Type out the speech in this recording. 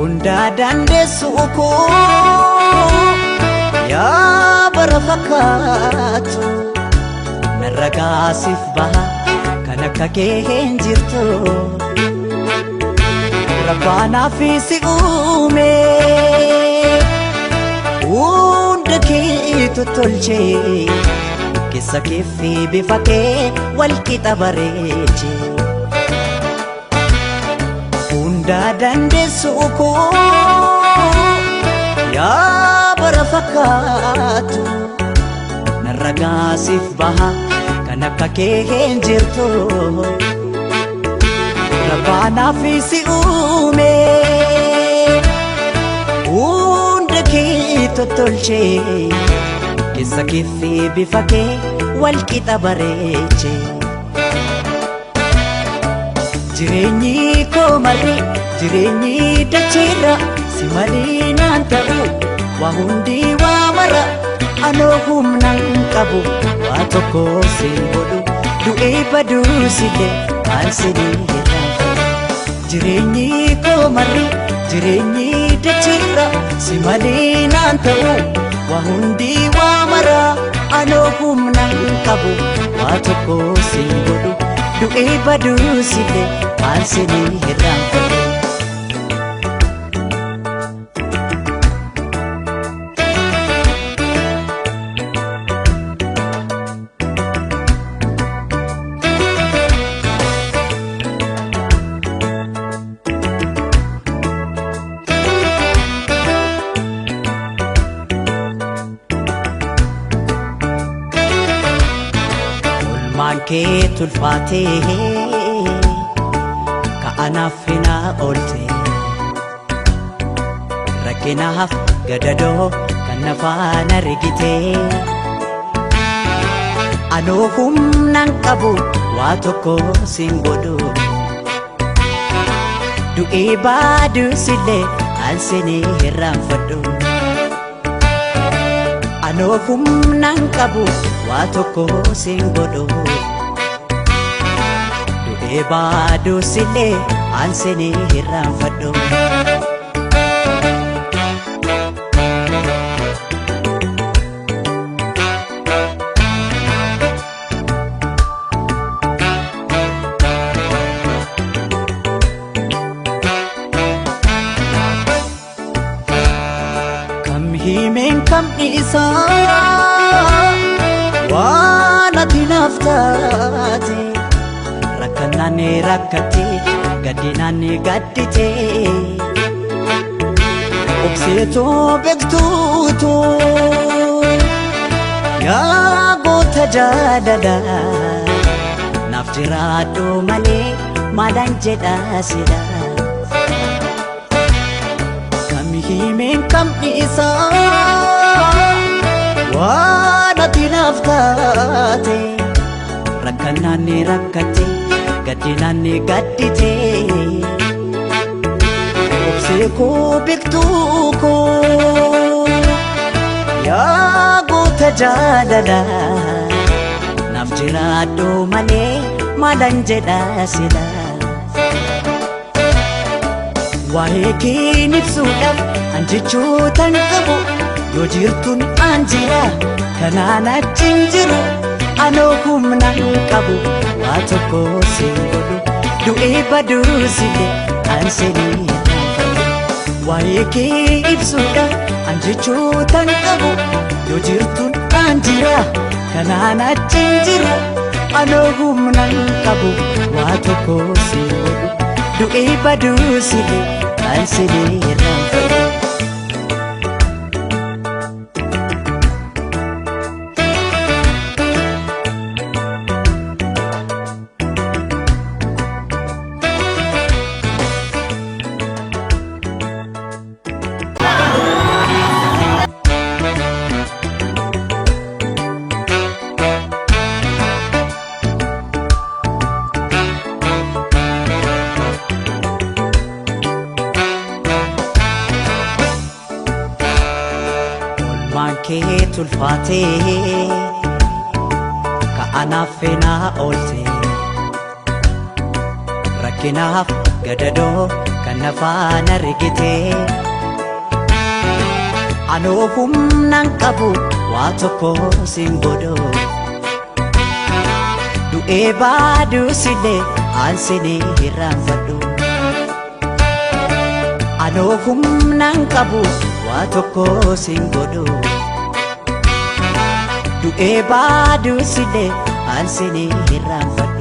hunda dandeessuuko yaa bara fakkaatu narra gaasiif baha kan akka kee hin jirtu rabbaanaaf si uume hunda kee tottolchee keessa keefi bifa kee wal qixa bareeche hunda dandeessuuko yaa bara fakkaatu narra gaasiif baha kan akka kee hin jirtu rabbaanaaf si uume hunda kee tottolchee keessa keefi bifa kee wal qixa bareeche jireenyi koo malee jireenyi dacheerra si malee naan ta'u waa hundi waa mara anoo humna hin qabu waa tokko siin godhu du'ee baduu sillee maal sinii irraanfadhu jireenyi koo malee jireenyi dacheerra si malee naan ta'u waa hundi waa mara anoo humna hin qabu waa tokko siin godhu du'ee baduu sillee maal sinii irraanfadhu kee tulfaatee ka'anaaf finaa oolte rakkinaaf gadadoo kan nafaan argitee anoo humnaan qabu waa tokko siin godhu du'ee baaduu sillee an sinii irraanfadhu anoo humnaan qabu waa tokko siin godhu du'ee baaduu sillee an sinii irraanfadhu kam himeen kam dhiisaa waan ati naaf taate rakkannaani rakkate gaddinaani gaddite obseetoo beektuutoo yaa goota jaalala naaf jiraadhu malee maalan jedha sila kam himeen kam dhiisaa waan ati naaf taate rakkannaani rakkate gaddinaani gaddite obsee koo beektuu koo yaa goota jaalala naaf jiraadhu malee maalan jedha sila waa'ee kee ibsuudhaaf an jechootan qabu yoo jirtuun an jira kanaan achiin jiru anoo humna hin qabu waa tokko siin godhu du'ee baduu sillee an sinii irraanfadhu waa'ee kee ibsuudhaaf an jechootan qabu yoo jirtuun an jira kanaan achiin jiru anoo humna hin qabu waa tokko siin godhu du'ee baduu sillee an sinii irraanfadhu kee tulfaatee ka'anaaf finaa oolte rakkinaaf gadadoo kan nafaan argite. Anoo humnaan qabu waa tokko sin godhu, du'ee baadus illee aansinii hirraanfadhu. Anoo humnaan qabu waa tokko sin godhu, du'ee baadus illee aansinii hirraanfadhu.